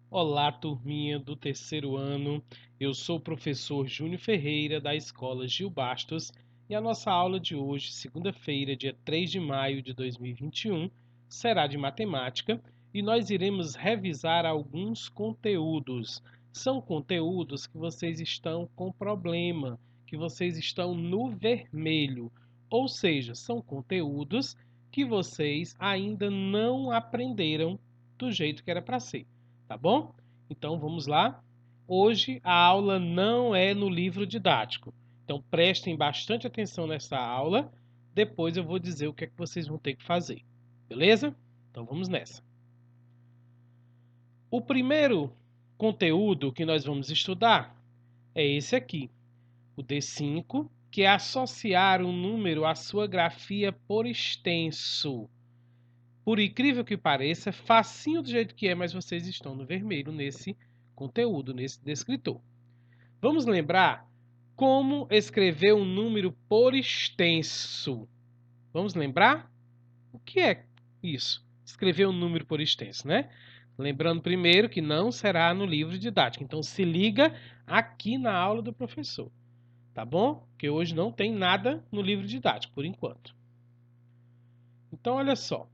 Olá, turminha do terceiro ano. Eu sou o professor Júnior Ferreira, da Escola Gil Bastos, e a nossa aula de hoje, segunda-feira, dia 3 de maio de 2021, será de matemática e nós iremos revisar alguns conteúdos. São conteúdos que vocês estão com problema, que vocês estão no vermelho, ou seja, são conteúdos que vocês ainda não aprenderam do jeito que era para ser. Tá bom? Então vamos lá. Hoje a aula não é no livro didático. Então prestem bastante atenção nessa aula. Depois eu vou dizer o que é que vocês vão ter que fazer. Beleza? Então vamos nessa. O primeiro conteúdo que nós vamos estudar é esse aqui, o D5, que é associar um número à sua grafia por extenso. Por incrível que pareça, facinho do jeito que é, mas vocês estão no vermelho nesse conteúdo, nesse descritor. Vamos lembrar como escrever um número por extenso. Vamos lembrar? O que é isso? Escrever um número por extenso, né? Lembrando primeiro que não será no livro didático. Então se liga aqui na aula do professor, tá bom? Porque hoje não tem nada no livro didático, por enquanto. Então olha só.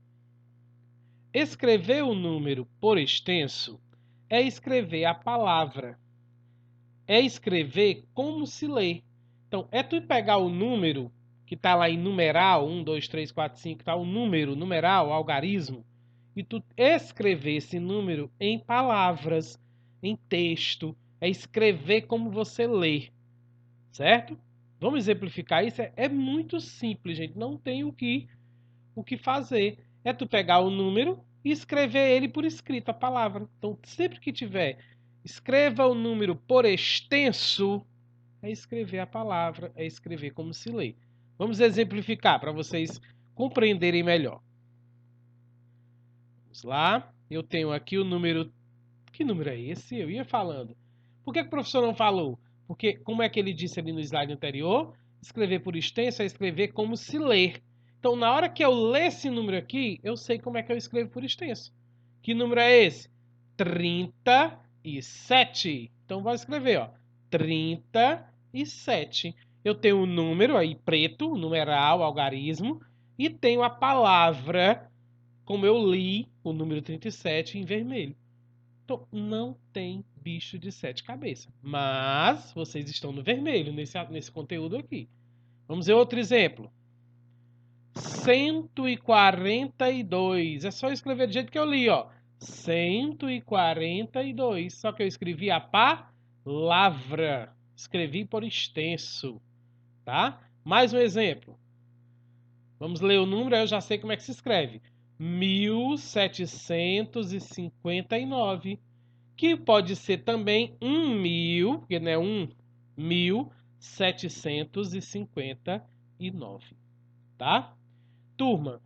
Escrever o número por extenso é escrever a palavra. É escrever como se lê. Então, é tu pegar o número que está lá em numeral, 1, 2, 3, 4, 5, está o número, numeral, algarismo, e tu escrever esse número em palavras, em texto. É escrever como você lê, certo? Vamos exemplificar isso? É muito simples, gente. Não tem o que fazer. É tu pegar o número e escrever ele por escrito, a palavra. Então, sempre que tiver, escreva o número por extenso, é escrever a palavra, é escrever como se lê. Vamos exemplificar para vocês compreenderem melhor. Vamos lá. Eu tenho aqui o número. Que número é esse? Eu ia falando. Por que o professor não falou? Porque, como é que ele disse ali no slide anterior? Escrever por extenso é escrever como se ler. Então, na hora que eu ler esse número aqui, eu sei como é que eu escrevo por extenso. Que número é esse? 37. Então, vou escrever, ó. 37. Eu tenho o número aí preto, numeral, algarismo, e tenho a palavra, como eu li o número 37 em vermelho. Então, não tem bicho de 7 cabeças. Mas vocês estão no vermelho nesse conteúdo aqui. Vamos ver outro exemplo. 142. É só escrever do jeito que eu li, ó. 142. Só que eu escrevi a palavra. Escrevi por extenso, tá? Mais um exemplo. Vamos ler o número, aí eu já sei como é que se escreve. 1759. Que pode ser também 1.000, porque não é 1.759, tá? Turma,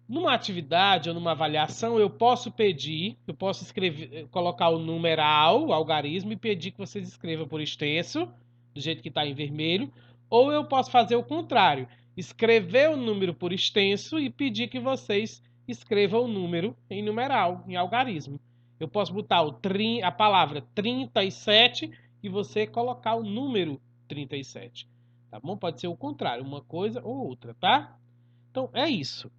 numa atividade ou numa avaliação, eu posso pedir, eu posso escrever, colocar o numeral, o algarismo, e pedir que vocês escrevam por extenso, do jeito que está em vermelho, ou eu posso fazer o contrário, escrever o número por extenso e pedir que vocês escrevam o número em numeral, em algarismo. Eu posso botar a palavra 37 e você colocar o número 37, tá bom? Pode ser o contrário, uma coisa ou outra, tá? Então é isso.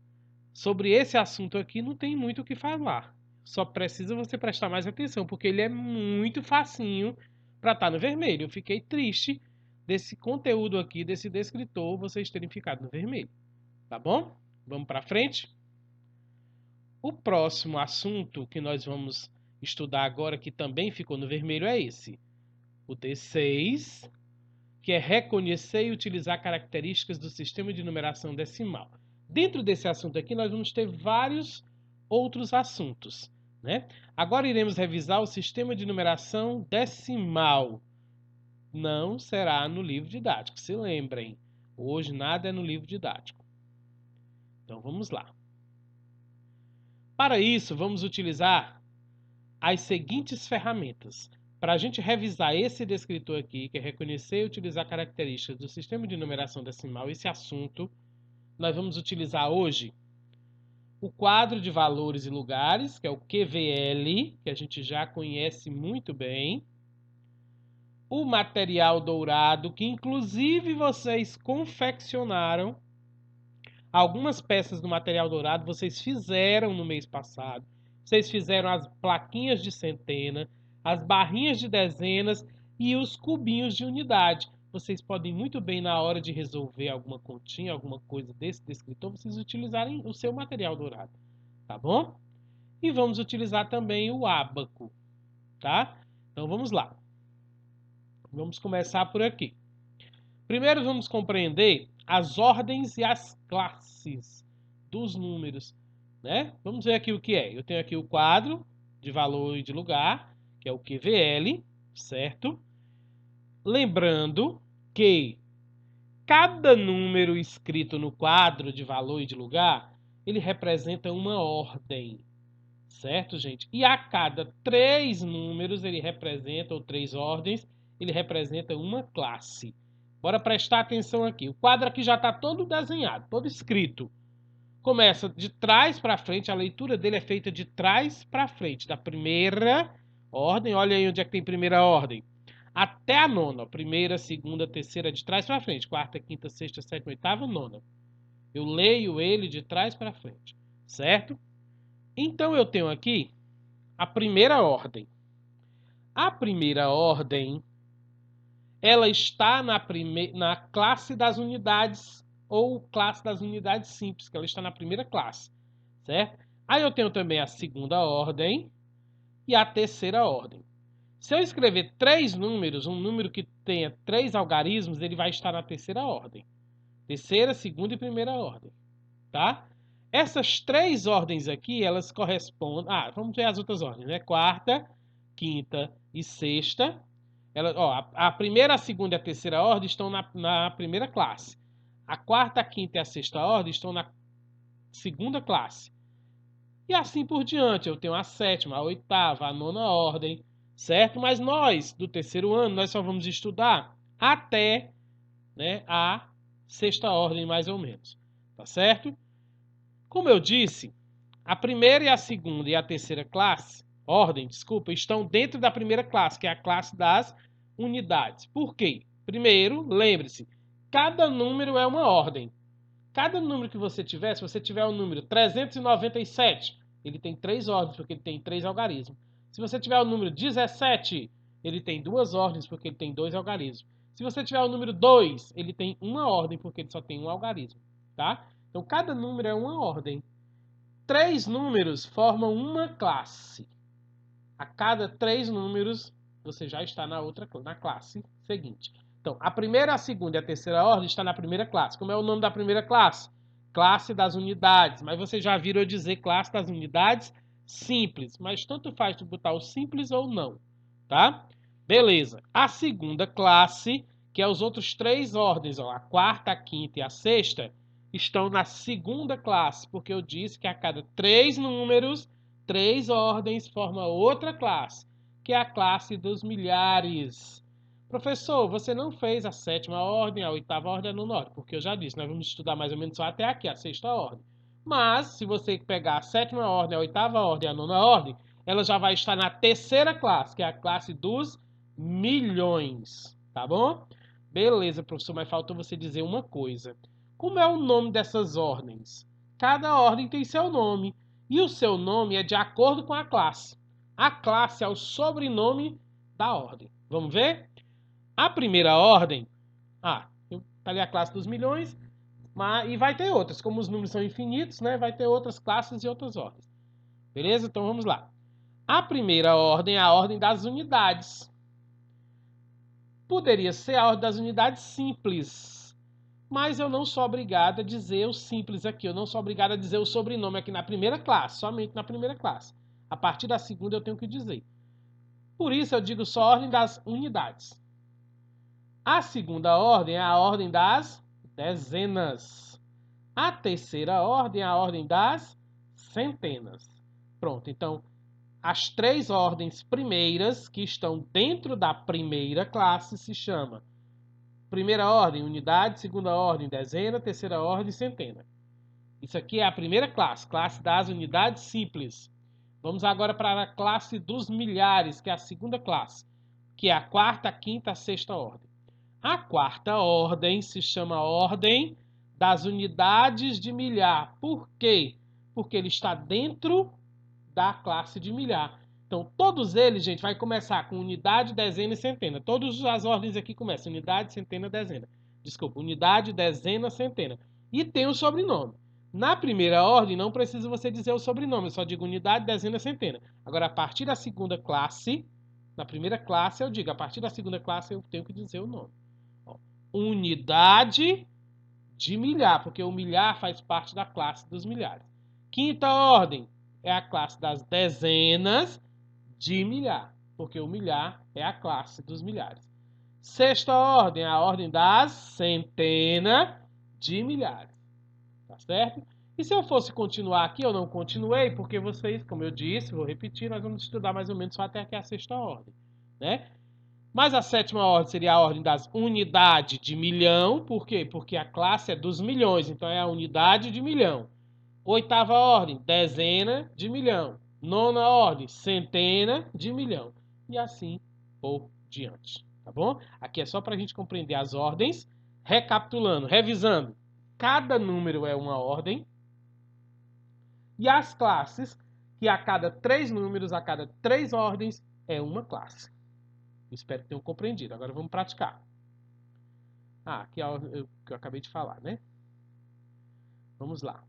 Sobre esse assunto aqui não tem muito o que falar. Só precisa você prestar mais atenção, porque ele é muito facinho para estar no vermelho. Eu fiquei triste desse conteúdo aqui, desse descritor, vocês terem ficado no vermelho. Tá bom? Vamos para frente? O próximo assunto que nós vamos estudar agora, que também ficou no vermelho, é esse. O D6, que é reconhecer e utilizar características do sistema de numeração decimal. Dentro desse assunto aqui, nós vamos ter vários outros assuntos, né? Agora iremos revisar o sistema de numeração decimal. Não será no livro didático, se lembrem. Hoje nada é no livro didático. Então vamos lá. Para isso, vamos utilizar as seguintes ferramentas. Para a gente revisar esse descritor aqui, que é reconhecer e utilizar características do sistema de numeração decimal, esse assunto, nós vamos utilizar hoje o quadro de valores e lugares, que é o QVL, que a gente já conhece muito bem, o material dourado, que inclusive vocês confeccionaram algumas peças do material dourado, vocês fizeram no mês passado. Vocês fizeram as plaquinhas de centena, as barrinhas de dezenas e os cubinhos de unidade. Vocês podem muito bem, na hora de resolver alguma continha, alguma coisa desse descritor, vocês utilizarem o seu material dourado, tá bom? E vamos utilizar também o ábaco, tá? Então vamos lá. Vamos começar por aqui. Primeiro vamos compreender as ordens e as classes dos números, né? Vamos ver aqui o que é. Eu tenho aqui o quadro de valor e de lugar, que é o QVL, certo? Lembrando que cada número escrito no quadro de valor e de lugar, ele representa uma ordem, certo, gente? E a cada 3 números, ele representa, ou 3 ordens, ele representa uma classe. Bora prestar atenção aqui. O quadro aqui já está todo desenhado, todo escrito. Começa de trás para frente, a leitura dele é feita de trás para frente, da primeira ordem, olha aí onde é que tem primeira ordem, até a nona, primeira, segunda, terceira, de trás para frente, quarta, quinta, sexta, sétima, oitava, nona. Eu leio ele de trás para frente, certo? Então eu tenho aqui a primeira ordem. A primeira ordem, ela está na classe das unidades ou classe das unidades simples, que ela está na primeira classe, certo? Aí eu tenho também a segunda ordem e a terceira ordem. Se eu escrever 3 números, um número que tenha 3 algarismos, ele vai estar na terceira ordem. Terceira, segunda e primeira ordem, tá? Essas 3 ordens aqui, elas correspondem... Ah, vamos ver as outras ordens, né? Quarta, quinta e sexta. A primeira, a segunda e a terceira ordem estão na primeira classe. A quarta, a quinta e a sexta ordem estão na segunda classe. E assim por diante. Eu tenho a sétima, a oitava, a nona ordem, certo? Mas nós, do terceiro ano, nós só vamos estudar até, né, a sexta ordem, mais ou menos. Tá certo? Como eu disse, a primeira e a segunda e a terceira classe, ordem, desculpa, estão dentro da primeira classe, que é a classe das unidades. Por quê? Primeiro, lembre-se, cada número é uma ordem. Cada número que você tiver, se você tiver o número 397, ele tem 3 ordens, porque ele tem 3 algarismos. Se você tiver o número 17, ele tem 2 ordens, porque ele tem 2 algarismos. Se você tiver o número 2, ele tem uma ordem, porque ele só tem um algarismo, tá? Então, cada número é uma ordem. 3 números formam uma classe. A cada 3 números, você já está na classe seguinte. Então, a primeira, a segunda e a terceira ordem está na primeira classe. Como é o nome da primeira classe? Classe das unidades. Mas vocês já viram eu dizer classe das unidades simples. Mas tanto faz tu botar o simples ou não, tá? Beleza. A segunda classe, que é os outros 3 ordens, ó, a quarta, a quinta e a sexta, estão na segunda classe, porque eu disse que a cada 3 números, 3 ordens formam outra classe, que é a classe dos milhares. Professor, você não fez a sétima ordem, a oitava ordem, a nona ordem, porque eu já disse, nós vamos estudar mais ou menos só até aqui, a sexta ordem. Mas, se você pegar a sétima ordem, a oitava ordem, a nona ordem, ela já vai estar na terceira classe, que é a classe dos milhões, tá bom? Beleza, professor, mas faltou você dizer uma coisa. Como é o nome dessas ordens? Cada ordem tem seu nome, e o seu nome é de acordo com a classe. A classe é o sobrenome da ordem. Vamos ver? A primeira ordem, tá ali a classe dos milhões, e vai ter outras, como os números são infinitos, né? Vai ter outras classes e outras ordens. Beleza? Então vamos lá. A primeira ordem é a ordem das unidades. Poderia ser a ordem das unidades simples, mas eu não sou obrigado a dizer o simples aqui. Eu não sou obrigado a dizer o sobrenome aqui na primeira classe, somente na primeira classe. A partir da segunda eu tenho que dizer. Por isso eu digo só a ordem das unidades. A segunda ordem é a ordem das dezenas. A terceira ordem é a ordem das centenas. Pronto, então as 3 ordens primeiras que estão dentro da primeira classe se chama primeira ordem, unidade, segunda ordem, dezena, terceira ordem, centena. Isso aqui é a primeira classe, classe das unidades simples. Vamos agora para a classe dos milhares, que é a segunda classe, que é a quarta, a quinta, a sexta ordem. A quarta ordem se chama ordem das unidades de milhar. Por quê? Porque ele está dentro da classe de milhar. Então, todos eles, gente, vai começar com unidade, dezena e centena. Todas as ordens aqui começam unidade, centena, dezena. Desculpa, unidade, dezena, centena. E tem o sobrenome. Na primeira ordem, não precisa você dizer o sobrenome, eu só digo unidade, dezena, centena. Agora, a partir da segunda classe, na primeira classe eu digo, a partir da segunda classe eu tenho que dizer o nome. Ó, unidade de milhar, porque o milhar faz parte da classe dos milhares. Quinta ordem é a classe das dezenas de milhar, porque o milhar é a classe dos milhares. Sexta ordem é a ordem das centenas de milhares. Tá certo? E se eu fosse continuar aqui, eu não continuei, porque vocês, como eu disse, vou repetir, nós vamos estudar mais ou menos só até aqui a sexta ordem, né? Mas a sétima ordem seria a ordem das unidades de milhão. Por quê? Porque a classe é dos milhões, então é a unidade de milhão. Oitava ordem, dezena de milhão. Nona ordem, centena de milhão. E assim por diante, tá bom? Aqui é só para a gente compreender as ordens. Recapitulando, revisando. Cada número é uma ordem. E as classes, que a cada 3 números, a cada 3 ordens, é uma classe. Espero que tenham compreendido. Agora vamos praticar. Aqui é o que eu acabei de falar, né? Vamos lá.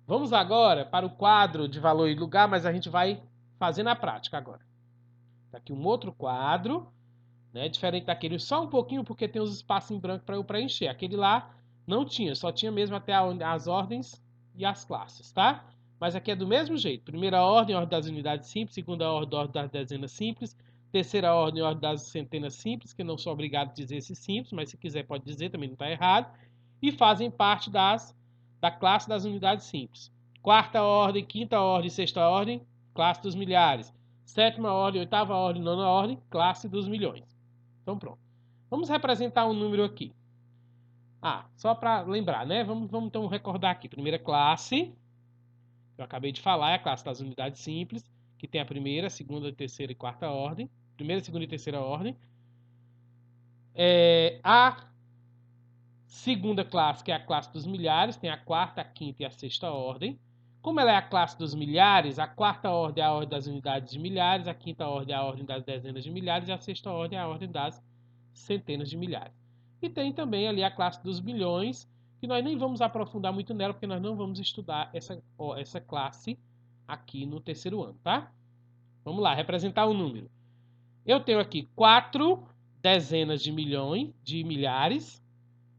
Vamos agora para o quadro de valor e lugar, mas a gente vai fazer na prática agora. Tá aqui um outro quadro, né? Diferente daquele, só um pouquinho, porque tem os espaços em branco para eu preencher. Aquele lá não tinha, só tinha mesmo até as ordens e as classes, tá? Mas aqui é do mesmo jeito. Primeira ordem, ordem das unidades simples. Segunda ordem, ordem das dezenas simples. Terceira ordem, ordem das centenas simples, que eu não sou obrigado a dizer esse simples, mas se quiser pode dizer, também não está errado. E fazem parte da classe das unidades simples. Quarta ordem, quinta ordem, sexta ordem, classe dos milhares. Sétima ordem, oitava ordem, nona ordem, classe dos milhões. Então pronto. Vamos representar um número aqui. Só para lembrar, né? Vamos então recordar aqui. Primeira classe, que eu acabei de falar, é a classe das unidades simples, que tem a primeira, segunda, terceira e quarta ordem. Primeira, segunda e terceira ordem. A segunda classe, que é a classe dos milhares, tem a quarta, a quinta e a sexta ordem. Como ela é a classe dos milhares, a quarta ordem é a ordem das unidades de milhares, a quinta ordem é a ordem das dezenas de milhares e a sexta ordem é a ordem das centenas de milhares. E tem também ali a classe dos bilhões, que nós nem vamos aprofundar muito nela, porque nós não vamos estudar essa classe aqui no terceiro ano, tá? Vamos lá, representar o número. Eu tenho aqui 4 dezenas de milhões, de milhares,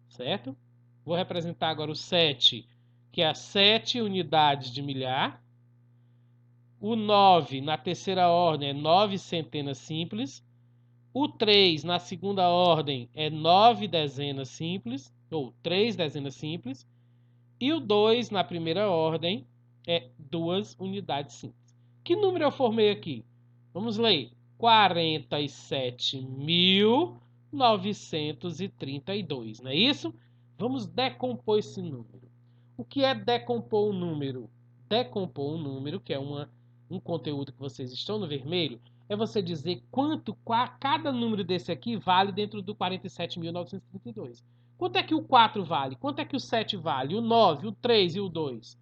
certo? Vou representar agora o 7, que é 7 unidades de milhar. O 9, na terceira ordem, é 9 centenas simples. O 3, na segunda ordem, é 9 dezenas simples, ou 3 dezenas simples. E o 2, na primeira ordem, é 2 unidades simples. Que número eu formei aqui? Vamos ler. 47.932, não é isso? Vamos decompor esse número. O que é decompor um número? Decompor um número, que é um conteúdo que vocês estão no vermelho, é você dizer quanto cada número desse aqui vale dentro do 47.932. Quanto é que o 4 vale? Quanto é que o 7 vale? O 9, o 3 e o 2?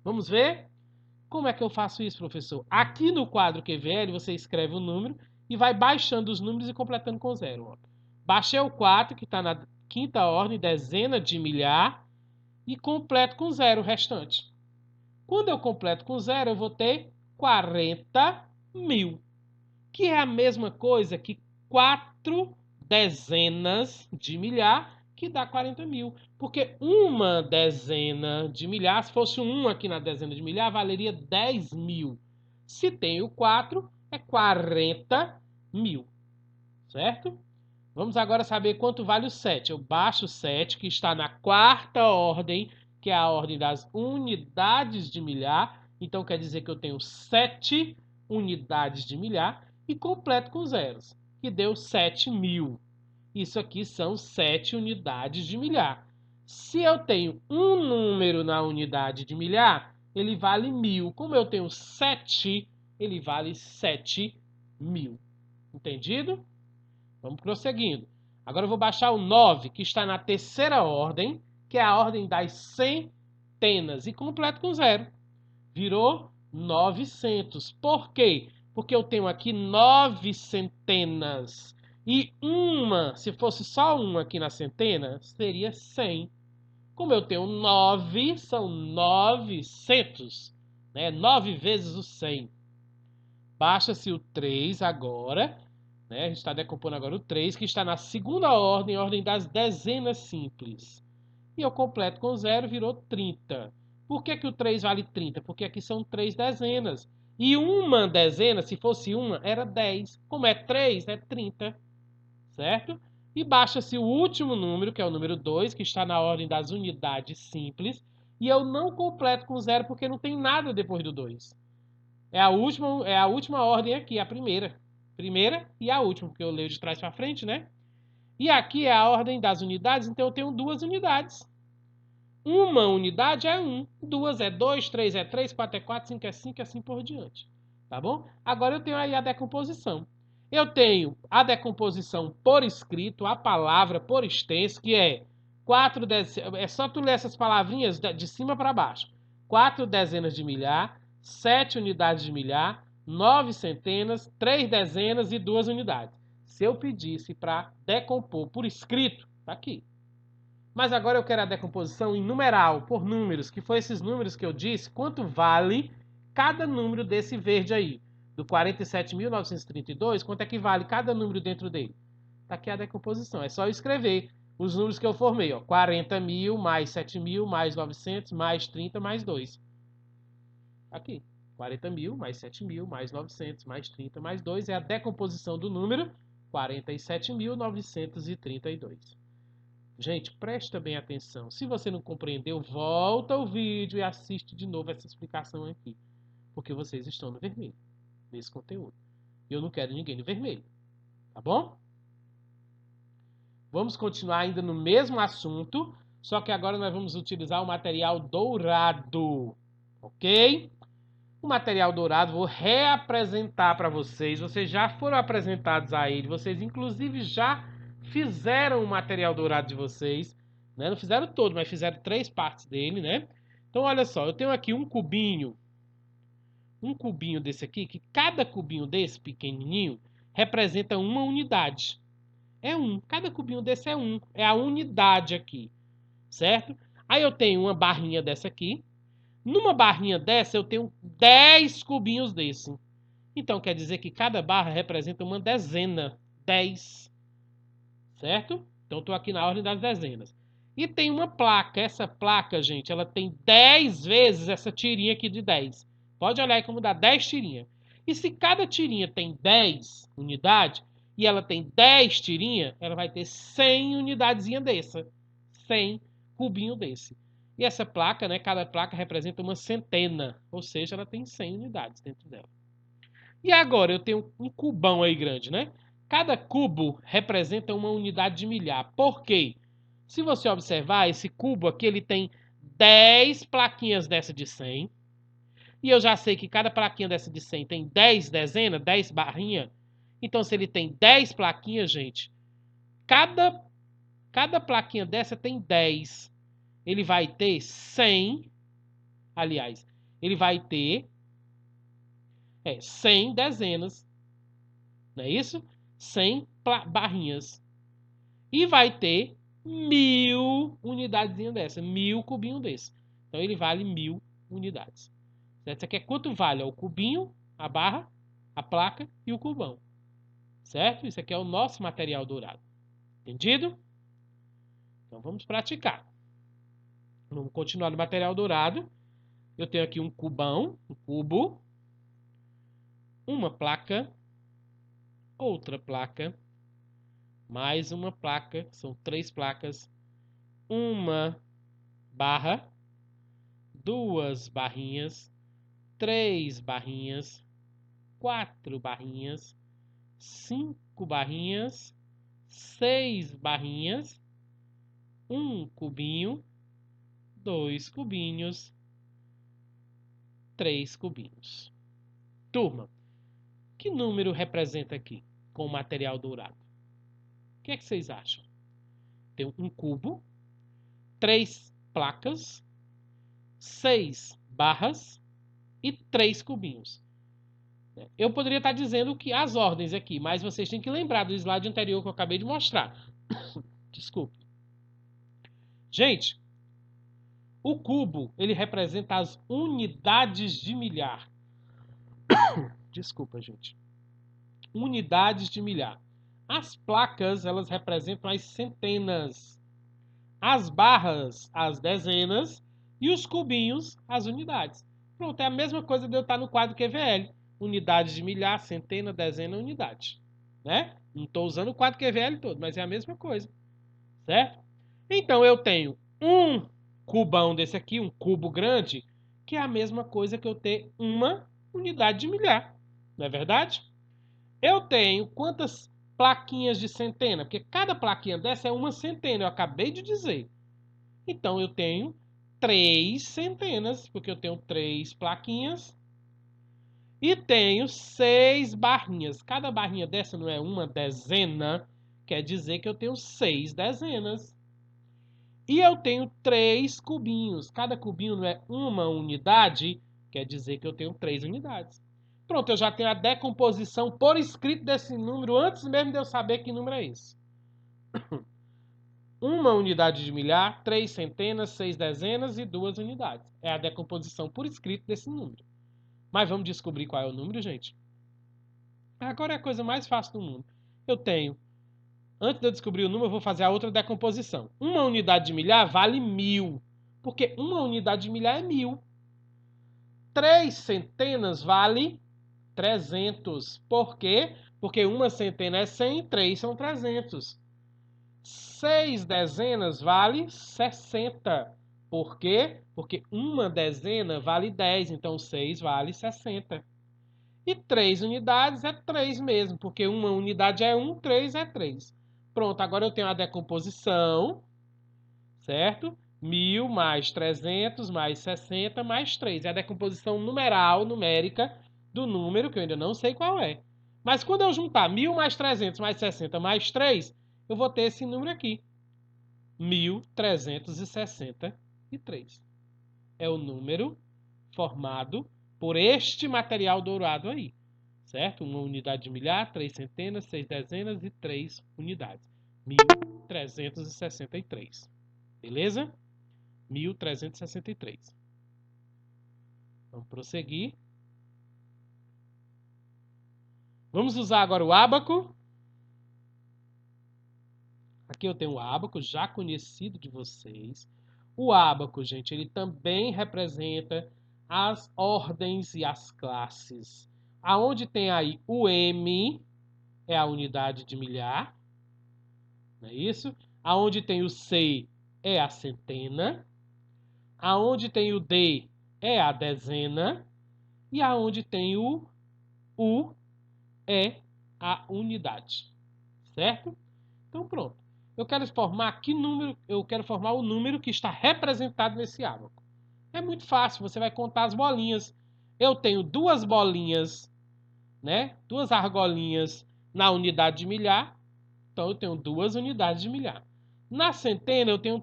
Vamos ver? Como é que eu faço isso, professor? Aqui no quadro QVL, você escreve o número e vai baixando os números e completando com zero. Ó. Baixei o 4, que está na quinta ordem, dezena de milhar, e completo com zero o restante. Quando eu completo com zero, eu vou ter 40 mil, que é a mesma coisa que 4 dezenas de milhar, que dá 40 mil. Porque uma dezena de milhar, se fosse um aqui na dezena de milhar, valeria 10 mil. Se tem o 4, é 40 mil. Certo? Vamos agora saber quanto vale o 7. Eu baixo o 7, que está na quarta ordem, que é a ordem das unidades de milhar. Então, quer dizer que eu tenho 7 unidades de milhar e completo com zeros, que deu 7 mil. Isso aqui são 7 unidades de milhar. Se eu tenho um número na unidade de milhar, ele vale 1000. Como eu tenho 7, ele vale 7.000. Entendido? Vamos prosseguindo. Agora eu vou baixar o 9, que está na terceira ordem, que é a ordem das centenas, e completo com zero. Virou 900. Por quê? Porque eu tenho aqui 9 centenas. E uma, se fosse só uma aqui na centena, seria 100. Como eu tenho 9, são 900. Né? 9 vezes o 100. Baixa-se o 3 agora. Né? A gente está decompondo agora o 3, que está na segunda ordem, ordem das dezenas simples. E eu completo com zero, virou 30. Por que o 3 vale 30? Porque aqui são 3 dezenas. E uma dezena, se fosse uma, era 10. Como é 3, é 30. Certo? E baixa-se o último número, que é o número 2, que está na ordem das unidades simples. E eu não completo com zero porque não tem nada depois do 2. É a última ordem aqui, a primeira. Primeira e a última, porque eu leio de trás para frente, né? E aqui é a ordem das unidades, então eu tenho duas unidades. Uma unidade é 1, duas é 2, 3 é 3, 4 é 4, 5 é 5 e assim por diante. Tá bom? Agora eu tenho aí a decomposição. Eu tenho a decomposição por escrito, a palavra por extenso, que é 4 dezenas. É só tu ler essas palavrinhas de cima para baixo. 4 dezenas de milhar, 7 unidades de milhar, 9 centenas, 3 dezenas e 2 unidades. Se eu pedisse para decompor por escrito, tá aqui. Mas agora eu quero a decomposição em numeral, por números, que foi esses números que eu disse, quanto vale cada número desse verde aí. Do 47.932, quanto é que vale cada número dentro dele? Tá aqui a decomposição, é só eu escrever os números que eu formei, ó. 40.000 mais 7.000 mais 900 mais 30 mais 2. Aqui, 40.000 mais 7.000 mais 900 mais 30 mais 2 é a decomposição do número 47.932. Gente, presta bem atenção. Se você não compreendeu, volta o vídeo e assiste de novo essa explicação aqui. Porque vocês estão no vermelho, nesse conteúdo. E eu não quero ninguém no vermelho. Tá bom? Vamos continuar ainda no mesmo assunto, só que agora nós vamos utilizar o material dourado. Ok? O material dourado vou reapresentar para vocês. Vocês já foram apresentados a ele. Vocês, inclusive, já fizeram o material dourado de vocês. Né? Não fizeram todo, mas fizeram 3 partes dele, né? Então, olha só. Eu tenho aqui um cubinho. Um cubinho desse aqui, que cada cubinho desse, pequenininho, representa uma unidade. É um. Cada cubinho desse é um. É a unidade aqui. Certo? Aí eu tenho uma barrinha dessa aqui. Numa barrinha dessa, eu tenho 10 cubinhos desse. Então, quer dizer que cada barra representa uma dezena. 10. Certo? Então, estou aqui na ordem das dezenas. E tem uma placa. Essa placa, gente, ela tem 10 vezes essa tirinha aqui de 10. Pode olhar aí como dá 10 tirinhas. E se cada tirinha tem 10 unidades, e ela tem 10 tirinhas, ela vai ter 100 unidadezinha dessa. 100 cubinho desse. E essa placa, né, cada placa representa uma centena, ou seja, ela tem 100 unidades dentro dela. E agora eu tenho um cubão aí grande, né? Cada cubo representa uma unidade de milhar. Por quê? Se você observar, esse cubo aqui ele tem 10 plaquinhas dessa de 100. E eu já sei que cada plaquinha dessa de 100 tem 10 dezenas, 10 barrinhas. Então, se ele tem 10 plaquinhas, gente, cada plaquinha dessa tem 10. Ele vai ter 100, aliás, ele vai ter 100 dezenas, não é isso? 100 barrinhas. E vai ter 1000 unidades dessa, 1000 cubinhos desse. Então ele vale 1000 unidades. Certo? Isso aqui é quanto vale? O cubinho, a barra, a placa e o cubão. Certo? Isso aqui é o nosso material dourado. Entendido? Então vamos praticar. Vamos continuar no material dourado. Eu tenho aqui um cubão, um cubo, uma placa, outra placa, mais uma placa, são 3 placas, uma barra, 2 barrinhas, 3 barrinhas, 4 barrinhas, 5 barrinhas, 6 barrinhas, Um cubinho, 2 cubinhos, 3 cubinhos. Turma, que número representa aqui com o material dourado? O que é que vocês acham? Tem um cubo, 3 placas, 6 barras e 3 cubinhos. Eu poderia estar dizendo que as ordens aqui, mas vocês têm que lembrar do slide anterior que eu acabei de mostrar. Desculpe. Gente, o cubo, ele representa as unidades de milhar. Desculpa, gente. Unidades de milhar. As placas, elas representam as centenas. As barras, as dezenas. E os cubinhos, as unidades. Pronto, é a mesma coisa de eu estar no quadro QVL. Unidades de milhar, centena, dezena, unidade. Né? Não estou usando o quadro QVL todo, mas é a mesma coisa. Certo? Então, eu tenho um cubão desse aqui, um cubo grande, que é a mesma coisa que eu ter uma unidade de milhar. Não é verdade? Eu tenho quantas plaquinhas de centena? Porque cada plaquinha dessa é uma centena, eu acabei de dizer. Então, eu tenho 3 centenas, porque eu tenho 3 plaquinhas. E tenho 6 barrinhas. Cada barrinha dessa não é uma dezena, quer dizer que eu tenho 6 dezenas. E eu tenho 3 cubinhos. Cada cubinho não é uma unidade, quer dizer que eu tenho 3 unidades. Pronto, eu já tenho a decomposição por escrito desse número antes mesmo de eu saber que número é esse. Uma unidade de milhar, 3 centenas, 6 dezenas e 2 unidades. É a decomposição por escrito desse número. Mas vamos descobrir qual é o número, gente? Agora é a coisa mais fácil do mundo. Eu tenho, antes de eu descobrir o número, eu vou fazer a outra decomposição. Uma unidade de milhar vale 1000, porque uma unidade de milhar é 1000. 3 centenas vale 300. Por quê? Porque uma centena é 100, 3 são 300. 6 dezenas vale 60. Por quê? Porque uma dezena vale 10, então 6 vale 60. E 3 unidades é 3 mesmo, porque uma unidade é 1, 3 é 3. Pronto, agora eu tenho a decomposição, certo? 1000 mais 300 mais 60 mais 3. É a decomposição numeral, numérica, do número, que eu ainda não sei qual é. Mas quando eu juntar 1000 mais 300 mais 60 mais 3, eu vou ter esse número aqui. 1363. É o número formado por este material dourado aí. Certo? Uma unidade de milhar, 3 centenas, 6 dezenas e 3 unidades. 1363. Beleza? 1363. Vamos prosseguir. Vamos usar agora o ábaco. Aqui eu tenho o ábaco, já conhecido de vocês. O ábaco, gente, ele também representa as ordens e as classes. Aonde tem aí o M, é a unidade de milhar. Não é isso? Aonde tem o C, é a centena. Aonde tem o D, é a dezena. E aonde tem o U, é a unidade. Certo? Então, pronto. Eu quero formar que número? Eu quero formar o número que está representado nesse ábaco. É muito fácil, você vai contar as bolinhas. Eu tenho 2 bolinhas, né? 2 argolinhas na unidade de milhar. Então, eu tenho 2 unidades de milhar. Na centena, eu tenho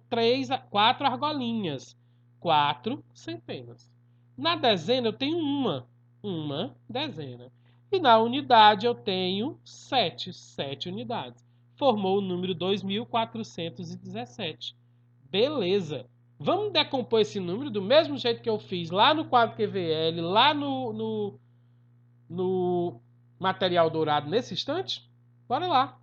4 argolinhas. 4 centenas. Na dezena, eu tenho uma dezena. E na unidade, eu tenho 7 unidades. Formou o número 2417. Beleza. Vamos decompor esse número do mesmo jeito que eu fiz lá no quadro QVL, lá no material dourado nesse instante? Bora lá.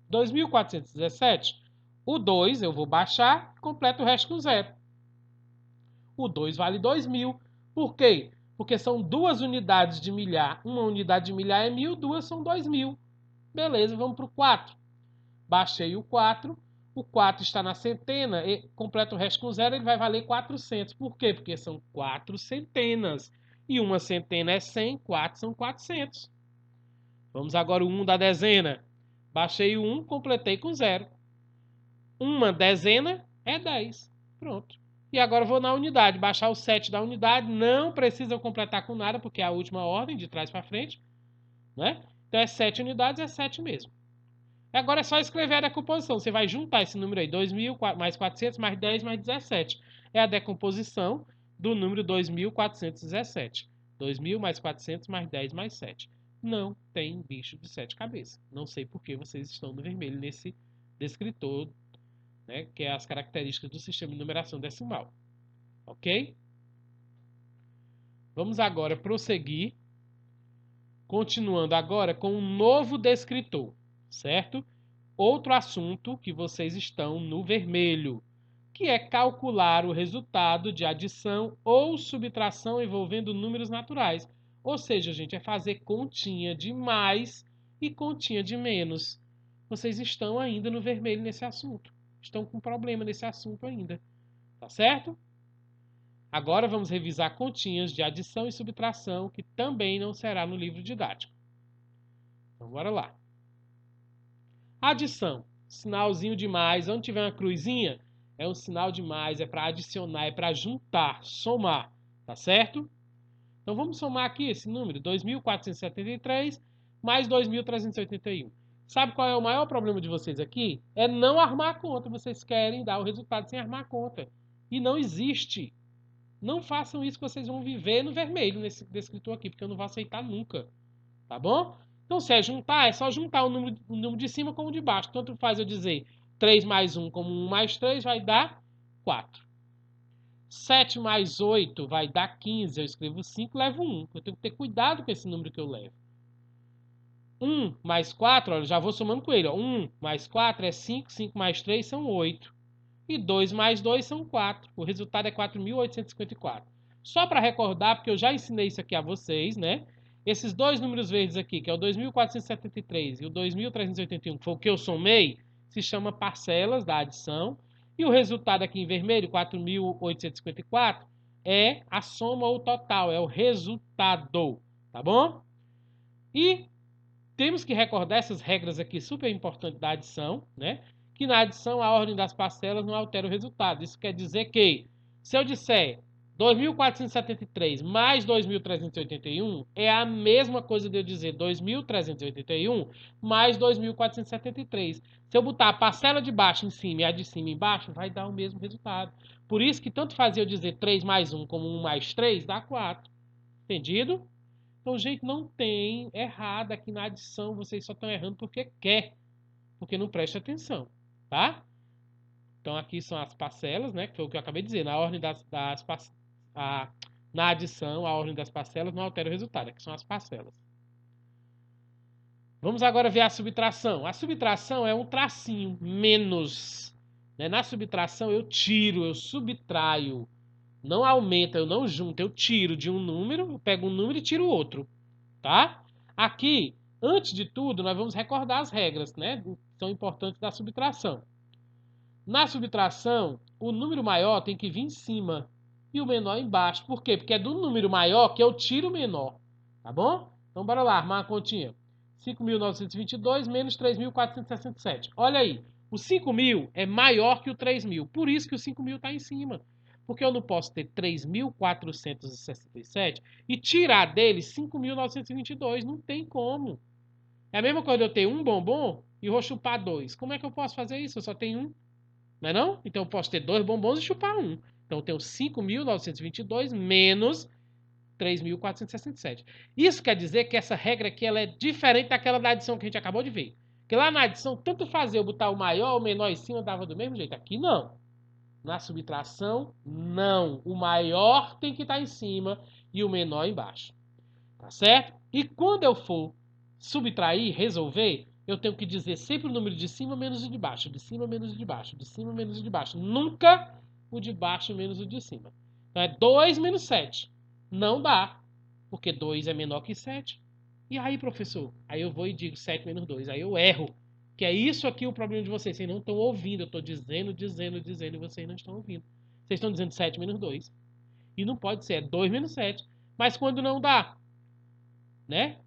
2417. O 2 eu vou baixar, completo o resto com 0. O 2 vale 2000. Por quê? Porque são 2 unidades de milhar. Uma unidade de milhar é 1000, 2 são 2000. Beleza, vamos para o 4. Baixei o 4. O 4 está na centena, e completa o resto com 0, ele vai valer 400. Por quê? Porque são 4 centenas. E uma centena é 100, 4 são 400. Vamos agora o 1 da dezena. Baixei o 1, completei com 0. Uma dezena É 10. Pronto. E agora eu vou na unidade, baixar o 7 da unidade. Não precisa completar com nada, porque é a última ordem, de trás para frente. Né? Então é 7 unidades, é 7 mesmo. Agora é só escrever a decomposição. Você vai juntar esse número aí, 2.000 mais 400 mais 10 mais 17. É a decomposição do número 2.417. 2.000 mais 400 mais 10 mais 7. Não tem bicho de 7 cabeças. Não sei por que vocês estão no vermelho nesse descritor, né, que é as características do sistema de numeração decimal. Ok? Vamos agora prosseguir, continuando agora com um novo descritor, certo? Outro assunto que vocês estão no vermelho, que é calcular o resultado de adição ou subtração envolvendo números naturais. Ou seja, gente, é fazer continha de mais e continha de menos. Vocês estão ainda no vermelho nesse assunto. Estão com problema nesse assunto ainda. Tá certo? Agora vamos revisar continhas de adição e subtração, que também não será no livro didático. Então, bora lá. Adição. Sinalzinho de mais. Onde tiver uma cruzinha, é um sinal de mais, é para adicionar, é para juntar, somar. Tá certo? Então vamos somar aqui esse número, 2.473 mais 2.381. Sabe qual é o maior problema de vocês aqui? É não armar a conta. Vocês querem dar o resultado sem armar a conta. E não existe. Não façam isso que vocês vão viver no vermelho nesse descritor aqui, porque eu não vou aceitar nunca. Tá bom? Então, se é juntar, é só juntar o número de cima com o de baixo. Tanto faz eu dizer 3 mais 1 como 1 mais 3 vai dar 4. 7 mais 8 vai dar 15. Eu escrevo 5, levo 1. Eu tenho que ter cuidado com esse número que eu levo. 1 mais 4, olha, já vou somando com ele. Ó. 1 mais 4 é 5, 5 mais 3 são 8. E 2 mais 2 são 4. O resultado é 4.854. Só para recordar, porque eu já ensinei isso aqui a vocês, né? Esses dois números verdes aqui, que é o 2.473 e o 2.381, que foi o que eu somei, se chama parcelas da adição. E o resultado aqui em vermelho, 4.854, é a soma ou total, é o resultado, tá bom? E temos que recordar essas regras aqui super importantes da adição, né? Que na adição a ordem das parcelas não altera o resultado. Isso quer dizer que, se eu disser 2.473 mais 2.381, é a mesma coisa de eu dizer 2.381 mais 2.473. Se eu botar a parcela de baixo em cima e a de cima embaixo, vai dar o mesmo resultado. Por isso que tanto fazia eu dizer 3 mais 1 como 1 mais 3 dá 4. Entendido? Então, gente, não tem errado aqui na adição. Vocês só estão errando porque quer. Porque não presta atenção, tá? Então, aqui são as parcelas, né? Que foi o que eu acabei de dizer. Na ordem na adição, a ordem das parcelas não altera o resultado. Aqui são as parcelas. Vamos agora ver a subtração. A subtração é um tracinho, menos. Né? Na subtração, eu tiro, eu subtraio. Não aumenta, eu não junto, eu tiro de um número, eu pego um número e tiro o outro, tá? Aqui, antes de tudo, nós vamos recordar as regras, né? Que são importantes da subtração. Na subtração, o número maior tem que vir em cima e o menor embaixo. Por quê? Porque é do número maior que eu tiro o menor, tá bom? Então, bora lá, armar a continha. 5.922 menos 3.467. Olha aí, o 5.000 é maior que o 3.000, por isso que o 5.000 está em cima. Porque eu não posso ter 3.467 e tirar dele 5.922. Não tem como. É a mesma coisa eu ter um bombom e vou chupar dois. Como é que eu posso fazer isso? Eu só tenho um. Não é não? Então eu posso ter dois bombons e chupar um. Então eu tenho 5.922 menos 3.467. Isso quer dizer que essa regra aqui ela é diferente daquela da adição que a gente acabou de ver. Porque lá na adição, tanto fazer eu botar o maior ou o menor em cima dava do mesmo jeito. Aqui não. Na subtração, não. O maior tem que estar em cima e o menor embaixo. Tá certo? E quando eu for subtrair, resolver, eu tenho que dizer sempre o número de cima menos o de baixo. De cima menos o de baixo. De cima menos o de baixo. Nunca o de baixo menos o de cima. Então é 2 menos 7. Não dá. Porque 2 é menor que 7. E aí, professor? Aí eu vou e digo 7 menos 2. Aí eu erro. Que é isso aqui o problema de vocês. Vocês não estão ouvindo. Eu estou dizendo e vocês não estão ouvindo. Vocês estão dizendo 7 menos 2. E não pode ser. É 2 menos 7. Mas quando não dá, né?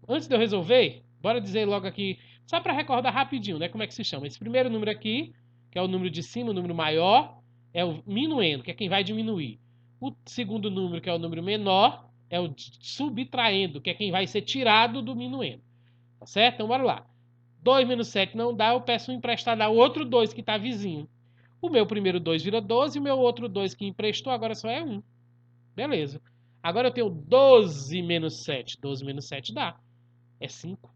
Antes de eu resolver, bora dizer logo aqui, só para recordar rapidinho, né? Como é que se chama? Esse primeiro número aqui, que é o número de cima, o número maior, é o minuendo, que é quem vai diminuir. O segundo número, que é o número menor, é o subtraindo, que é quem vai ser tirado do minuendo. Tá certo? Então, bora lá. 2 menos 7 não dá, eu peço um emprestado ao outro 2 que está vizinho. O meu primeiro 2 vira 12 e o meu outro 2 que emprestou agora só é 1. Beleza. Agora eu tenho 12 menos 7. 12 menos 7 dá. É 5.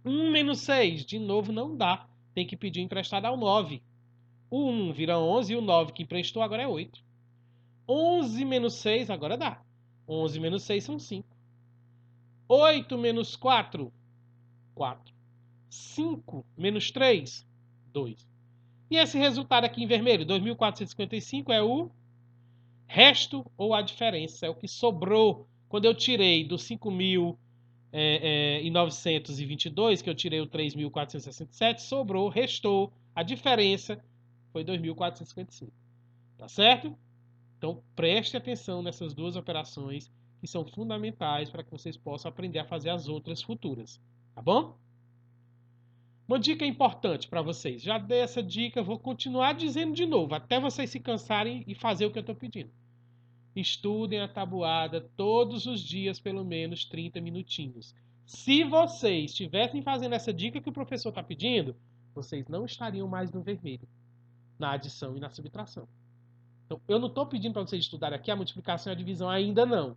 1 menos 6, de novo não dá. Tem que pedir emprestado ao 9. O 1 vira 11 e o 9 que emprestou agora é 8. 11 menos 6 agora dá. 11 menos 6 são 5. 8 menos 4, 4. 5 menos 3, 2. E esse resultado aqui em vermelho, 2.455, é o resto ou a diferença. É o que sobrou quando eu tirei do 5.922, que eu tirei o 3.467, sobrou, restou. A diferença foi 2.455. Tá certo? Então, preste atenção nessas duas operações que são fundamentais para que vocês possam aprender a fazer as outras futuras. Tá bom? Uma dica importante para vocês. Já dei essa dica, vou continuar dizendo de novo, até vocês se cansarem e fazer o que eu estou pedindo. Estudem a tabuada todos os dias, pelo menos 30 minutinhos. Se vocês estivessem fazendo essa dica que o professor está pedindo, vocês não estariam mais no vermelho, na adição e na subtração. Então, eu não estou pedindo para vocês estudarem aqui a multiplicação e a divisão ainda não.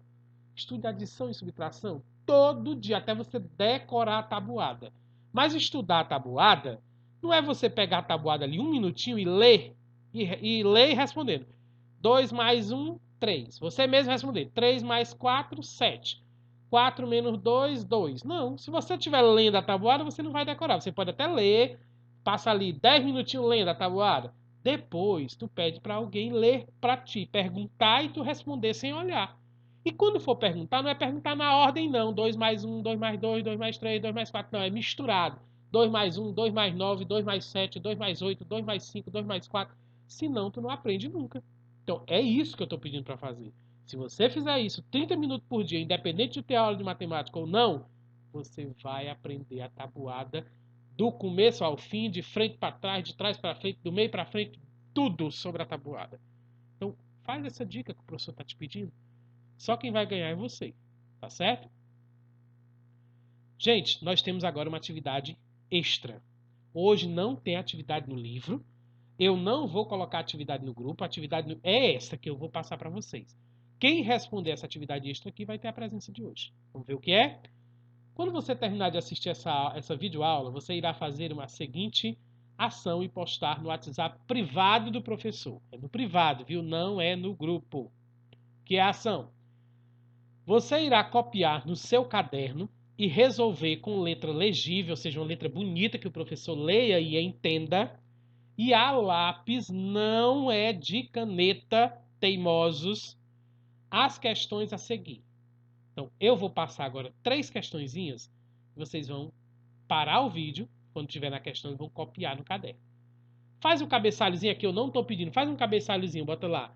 Estude adição e subtração todo dia, até você decorar a tabuada. Mas estudar a tabuada não é você pegar a tabuada ali um minutinho e ler, e ler respondendo. 2 mais 1, 3. Você mesmo responder. 3 mais 4, 7. 4 menos 2, 2. Não, se você estiver lendo a tabuada, você não vai decorar. Você pode até ler, passa ali 10 minutinhos lendo a tabuada. Depois, tu pede para alguém ler para ti, perguntar e tu responder sem olhar. E quando for perguntar, não é perguntar na ordem, não. 2 mais 1, 2 mais 2, 2 mais 3, 2 mais 4. Não, é misturado. 2 mais 1, 2 mais 9, 2 mais 7, 2 mais 8, 2 mais 5, 2 mais 4. Senão, tu não aprende nunca. Então, é isso que eu estou pedindo para fazer. Se você fizer isso 30 minutos por dia, independente de ter aula de matemática ou não, você vai aprender a tabuada do começo ao fim, de frente para trás, de trás para frente, do meio para frente, tudo sobre a tabuada. Então, faz essa dica que o professor está te pedindo. Só quem vai ganhar é você, tá certo? Gente, nós temos agora uma atividade extra. Hoje não tem atividade no livro. Eu não vou colocar atividade no grupo. A atividade é essa que eu vou passar para vocês. Quem responder essa atividade extra aqui vai ter a presença de hoje. Vamos ver o que é? Quando você terminar de assistir essa videoaula, você irá fazer uma seguinte ação e postar no WhatsApp privado do professor. É no privado, viu? Não é no grupo. Que é a ação? Você irá copiar no seu caderno e resolver com letra legível, ou seja, uma letra bonita que o professor leia e entenda. E a lápis, não é de caneta, teimosos, as questões a seguir. Então, eu vou passar agora 3 questõezinhas. Vocês vão parar o vídeo, quando tiver na questão, e vão copiar no caderno. Faz um cabeçalhozinho aqui, eu não estou pedindo. Faz um cabeçalhozinho, bota lá.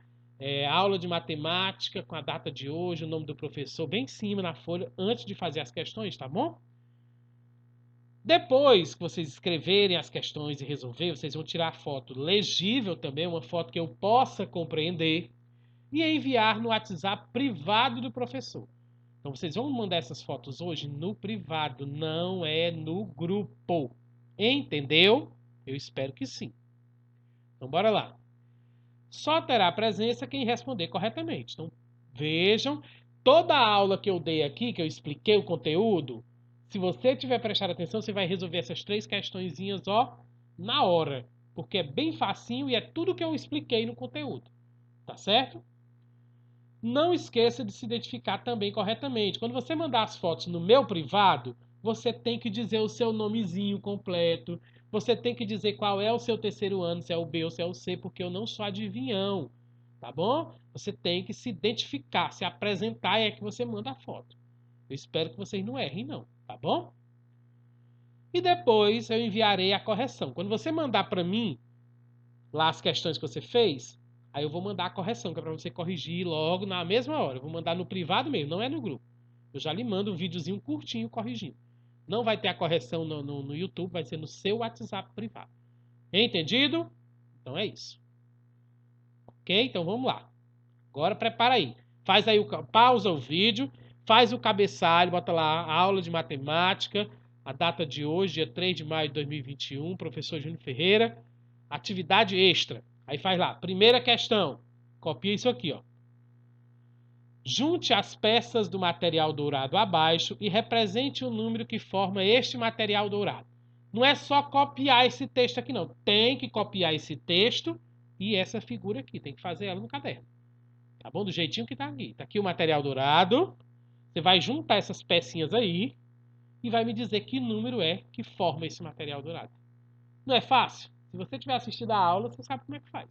Aula de matemática, com a data de hoje, o nome do professor, bem em cima na folha, antes de fazer as questões, tá bom? Depois que vocês escreverem as questões e resolver, vocês vão tirar a foto legível também, uma foto que eu possa compreender, e enviar no WhatsApp privado do professor. Então vocês vão mandar essas fotos hoje no privado, não é no grupo. Entendeu? Eu espero que sim. Então bora lá. Só terá presença quem responder corretamente. Então vejam, toda a aula que eu dei aqui, que eu expliquei o conteúdo, se você tiver prestado atenção, você vai resolver essas 3 questõezinhas, ó, na hora. Porque é bem facinho e é tudo que eu expliquei no conteúdo. Tá certo? Não esqueça de se identificar também corretamente. Quando você mandar as fotos no meu privado, você tem que dizer o seu nomezinho completo. Você tem que dizer qual é o seu terceiro ano, se é o B ou se é o C, porque eu não sou adivinhão. Tá bom? Você tem que se identificar, se apresentar e é que você manda a foto. Eu espero que vocês não errem, não. Tá bom? E depois eu enviarei a correção. Quando você mandar para mim lá as questões que você fez, aí eu vou mandar a correção, que é para você corrigir logo na mesma hora. Eu vou mandar no privado mesmo, não é no grupo. Eu já lhe mando um videozinho curtinho corrigindo. Não vai ter a correção no YouTube, vai ser no seu WhatsApp privado. Entendido? Então é isso. Ok? Então vamos lá. Agora prepara aí. Faz aí pausa o vídeo, faz o cabeçalho, bota lá a aula de matemática, a data de hoje, dia 3 de maio de 2021, professor Júnior Ferreira, atividade extra. Aí faz lá, primeira questão. Copia isso aqui, ó. Junte as peças do material dourado abaixo e represente o número que forma este material dourado. Não é só copiar esse texto aqui, não. Tem que copiar esse texto e essa figura aqui. Tem que fazer ela no caderno. Tá bom? Do jeitinho que tá aqui. Tá aqui o material dourado. Você vai juntar essas pecinhas aí e vai me dizer que número é que forma esse material dourado. Não é fácil? Se você tiver assistido a aula, você sabe como é que faz.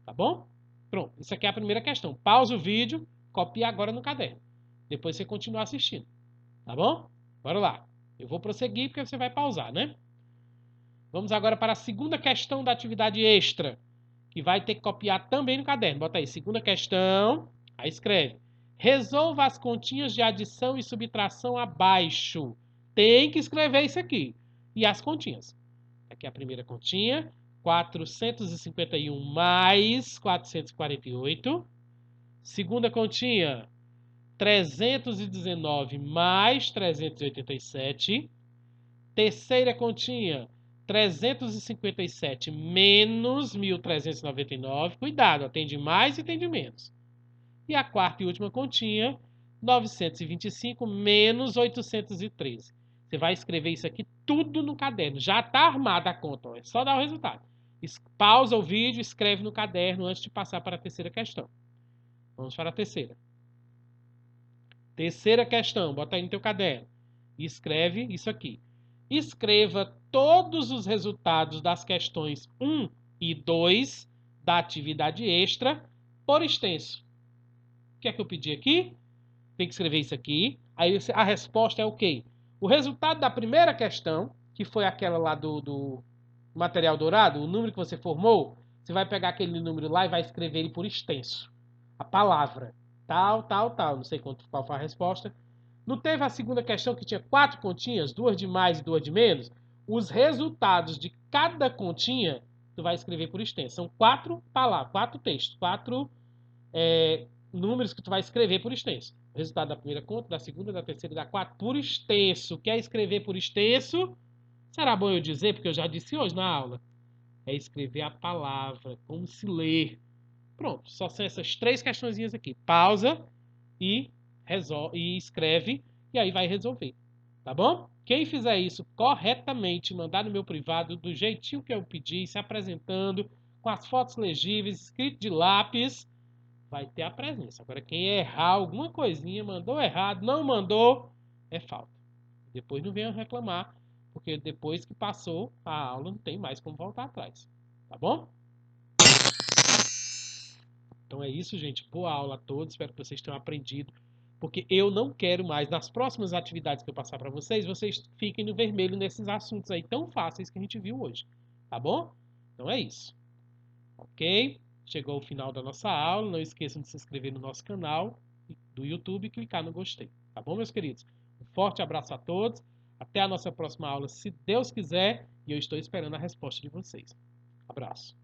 Tá bom? Pronto. Isso aqui é a primeira questão. Pausa o vídeo, copia agora no caderno. Depois você continua assistindo. Tá bom? Bora lá. Eu vou prosseguir porque você vai pausar, né? Vamos agora para a segunda questão da atividade extra, que vai ter que copiar também no caderno. Bota aí, segunda questão. Aí escreve. Resolva as continhas de adição e subtração abaixo. Tem que escrever isso aqui. E as continhas. Aqui é a primeira continha. 451 mais 448. Segunda continha. 319 mais 387. Terceira continha. 357 menos 1.399. Cuidado, ó, tem de mais e tem de menos. E a quarta e última continha, 925 menos 813. Você vai escrever isso aqui tudo no caderno. Já está armada a conta, ó, é só dar o resultado. Pausa o vídeo, escreve no caderno antes de passar para a terceira questão. Vamos para a terceira. Terceira questão, bota aí no teu caderno. E escreve isso aqui. Escreva todos os resultados das questões 1 e 2 da atividade extra por extenso. O que é que eu pedi aqui? Tem que escrever isso aqui. Aí a resposta é o quê? O resultado da primeira questão, que foi aquela lá do material dourado, o número que você formou, você vai pegar aquele número lá e vai escrever ele por extenso. A palavra. Tal, tal, tal. Não sei qual foi a resposta. Não teve a segunda questão que tinha 4 continhas, 2 de mais e 2 de menos? Os resultados de cada continha, tu vai escrever por extenso. São 4 palavras, 4 textos, 4 números que tu vai escrever por extenso. O resultado da primeira conta, da segunda, da terceira e da quarta, por extenso. Quer escrever por extenso? Será bom eu dizer, porque eu já disse hoje na aula. É escrever a palavra, como se lê. Pronto, só são essas 3 questõezinhas aqui. Pausa e escreve, e aí vai resolver. Tá bom? Quem fizer isso corretamente, mandar no meu privado, do jeitinho que eu pedi, se apresentando, com as fotos legíveis, escrito de lápis, vai ter a presença. Agora, quem errar alguma coisinha, mandou errado, não mandou, é falta. Depois não venham reclamar, porque depois que passou a aula, não tem mais como voltar atrás. Tá bom? Então é isso, gente. Boa aula a todos. Espero que vocês tenham aprendido. Porque eu não quero mais, nas próximas atividades que eu passar para vocês, vocês fiquem no vermelho nesses assuntos aí tão fáceis que a gente viu hoje. Tá bom? Então é isso. Ok? Chegou o final da nossa aula. Não esqueçam de se inscrever no nosso canal do YouTube e clicar no gostei. Tá bom, meus queridos? Um forte abraço a todos. Até a nossa próxima aula, se Deus quiser. E eu estou esperando a resposta de vocês. Abraço.